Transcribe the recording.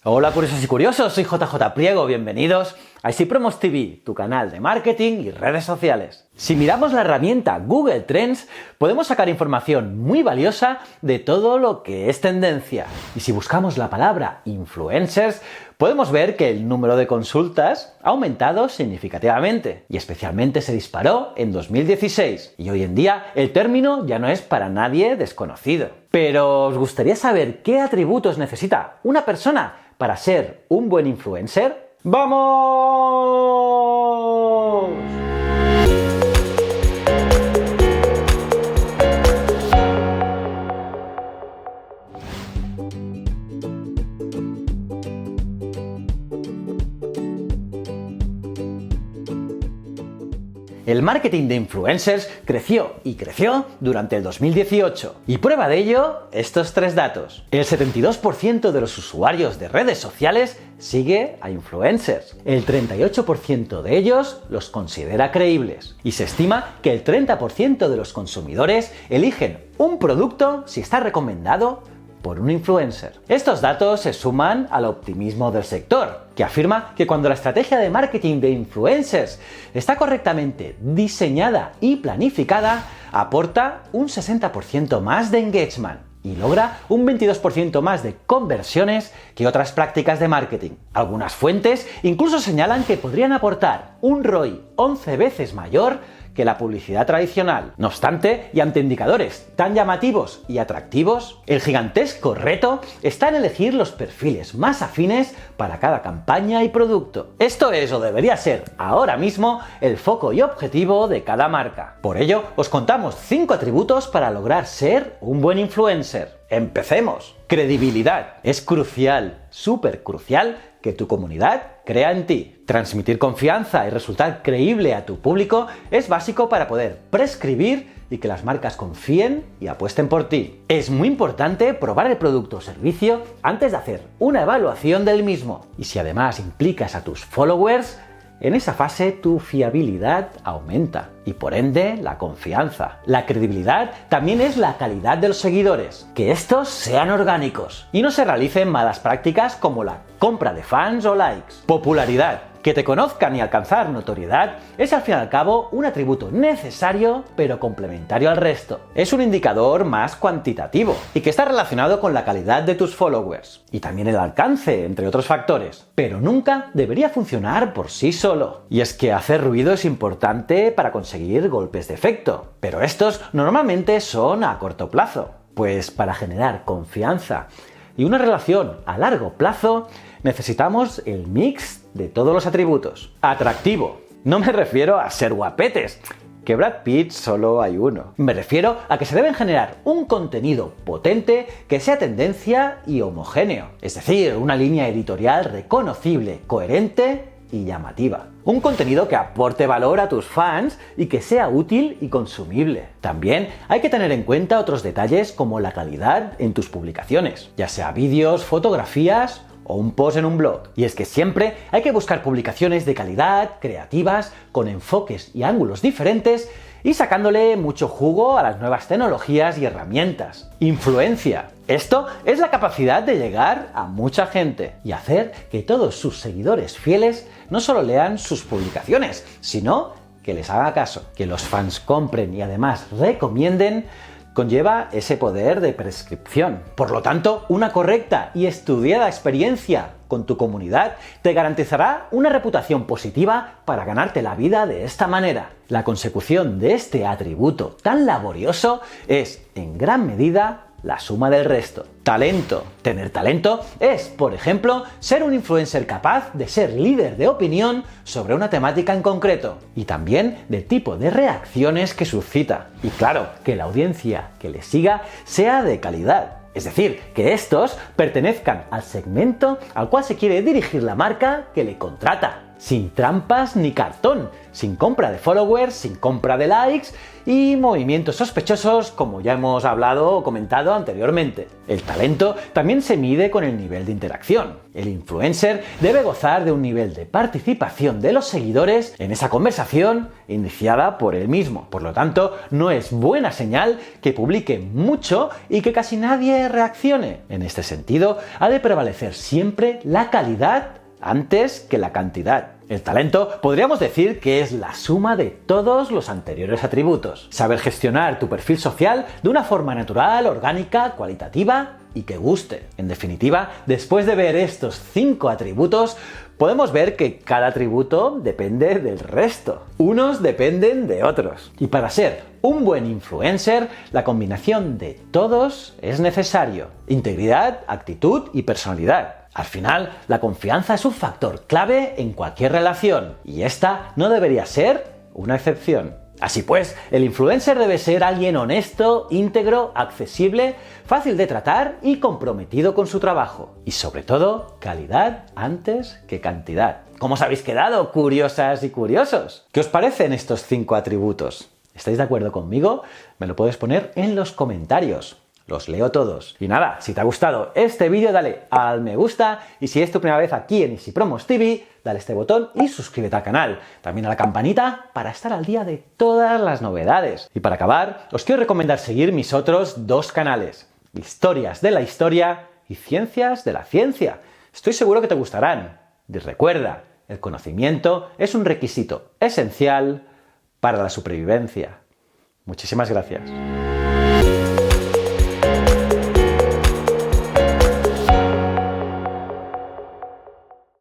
Hola curiosos y curiosos, soy JJ Priego, bienvenidos a ICPromos TV, tu canal de marketing y redes sociales. Si miramos la herramienta Google Trends, podemos sacar información muy valiosa de todo lo que es tendencia. Y si buscamos la palabra influencers, podemos ver que el número de consultas ha aumentado significativamente y especialmente se disparó en 2016. Y hoy en día el término ya no es para nadie desconocido. Pero ¿os gustaría saber qué atributos necesita una persona para ser un buen influencer? ¡Vamos! El marketing de influencers creció y creció durante el 2018. Y prueba de ello, estos tres datos. El 72% de los usuarios de redes sociales sigue a influencers. El 38% de ellos los considera creíbles. Y se estima que el 30% de los consumidores eligen un producto si está recomendado por un influencer. Estos datos se suman al optimismo del sector, que afirma que cuando la estrategia de marketing de influencers está correctamente diseñada y planificada, aporta un 60% más de engagement y logra un 22% más de conversiones que otras prácticas de marketing. Algunas fuentes incluso señalan que podrían aportar un ROI 11 veces mayor que la publicidad tradicional. No obstante, y ante indicadores tan llamativos y atractivos, el gigantesco reto está en elegir los perfiles más afines para cada campaña y producto. Esto es, o debería ser, ahora mismo, el foco y objetivo de cada marca. Por ello, os contamos 5 atributos para lograr ser un buen influencer. ¡Empecemos! Credibilidad. Es crucial, súper crucial, que tu comunidad crea en ti. Transmitir confianza y resultar creíble a tu público es básico para poder prescribir y que las marcas confíen y apuesten por ti. Es muy importante probar el producto o servicio antes de hacer una evaluación del mismo. Y si además implicas a tus followers, en esa fase tu fiabilidad aumenta y por ende la confianza. La credibilidad también es la calidad de los seguidores, que estos sean orgánicos y no se realicen malas prácticas como la compra de fans o likes. Popularidad. Que te conozcan y alcanzar notoriedad es al fin y al cabo un atributo necesario pero complementario al resto. Es un indicador más cuantitativo y que está relacionado con la calidad de tus followers y también el alcance, entre otros factores. Pero nunca debería funcionar por sí solo. Y es que hacer ruido es importante para conseguir golpes de efecto, pero estos normalmente son a corto plazo. Pues para generar confianza y una relación a largo plazo, necesitamos el mix de todos los atributos. Atractivo. No me refiero a ser guapetes, que Brad Pitt solo hay uno. Me refiero a que se deben generar un contenido potente que sea tendencia y homogéneo. Es decir, una línea editorial reconocible, coherente y llamativa. Un contenido que aporte valor a tus fans y que sea útil y consumible. También hay que tener en cuenta otros detalles como la calidad en tus publicaciones, ya sea vídeos, fotografías o un post en un blog. Y es que siempre hay que buscar publicaciones de calidad, creativas, con enfoques y ángulos diferentes y sacándole mucho jugo a las nuevas tecnologías y herramientas. Influencia. Esto es la capacidad de llegar a mucha gente y hacer que todos sus seguidores fieles no solo lean sus publicaciones, sino que les haga caso. Que los fans compren y además recomienden conlleva ese poder de prescripción. Por lo tanto, una correcta y estudiada experiencia con tu comunidad te garantizará una reputación positiva para ganarte la vida de esta manera. La consecución de este atributo tan laborioso es, en gran medida, la suma del resto. Talento. Tener talento es, por ejemplo, ser un influencer capaz de ser líder de opinión sobre una temática en concreto y también del tipo de reacciones que suscita. Y claro, que la audiencia que le siga sea de calidad. Es decir, que estos pertenezcan al segmento al cual se quiere dirigir la marca que le contrata. sin trampas ni cartón, sin compra de followers, sin compra de likes y movimientos sospechosos como ya hemos hablado o comentado anteriormente. El talento también se mide con el nivel de interacción. El influencer debe gozar de un nivel de participación de los seguidores en esa conversación iniciada por él mismo. Por lo tanto, no es buena señal que publique mucho y que casi nadie reaccione. En este sentido, ha de prevalecer siempre la calidad antes que la cantidad. El talento podríamos decir que es la suma de todos los anteriores atributos. Saber gestionar tu perfil social de una forma natural, orgánica, cualitativa y que guste. En definitiva, después de ver estos 5 atributos, podemos ver que cada atributo depende del resto. Unos dependen de otros. Y para ser un buen influencer, la combinación de todos es necesario. Integridad, actitud y personalidad. Al final, la confianza es un factor clave en cualquier relación, y esta no debería ser una excepción. Así pues, el influencer debe ser alguien honesto, íntegro, accesible, fácil de tratar y comprometido con su trabajo. Y sobre todo, calidad antes que cantidad. ¿Cómo os habéis quedado, curiosas y curiosos? ¿Qué os parecen estos 5 atributos? ¿Estáis de acuerdo conmigo? Me lo puedes poner en los comentarios. Los leo todos. Y nada, si te ha gustado este vídeo, dale al me gusta, y si es tu primera vez aquí en Easy Promos TV, dale a este botón y suscríbete al canal. También a la campanita para estar al día de todas las novedades. Y para acabar, os quiero recomendar seguir mis otros 2 canales: Historias de la Historia y Ciencias de la Ciencia. Estoy seguro que te gustarán. Y recuerda, el conocimiento es un requisito esencial para la supervivencia. Muchísimas gracias.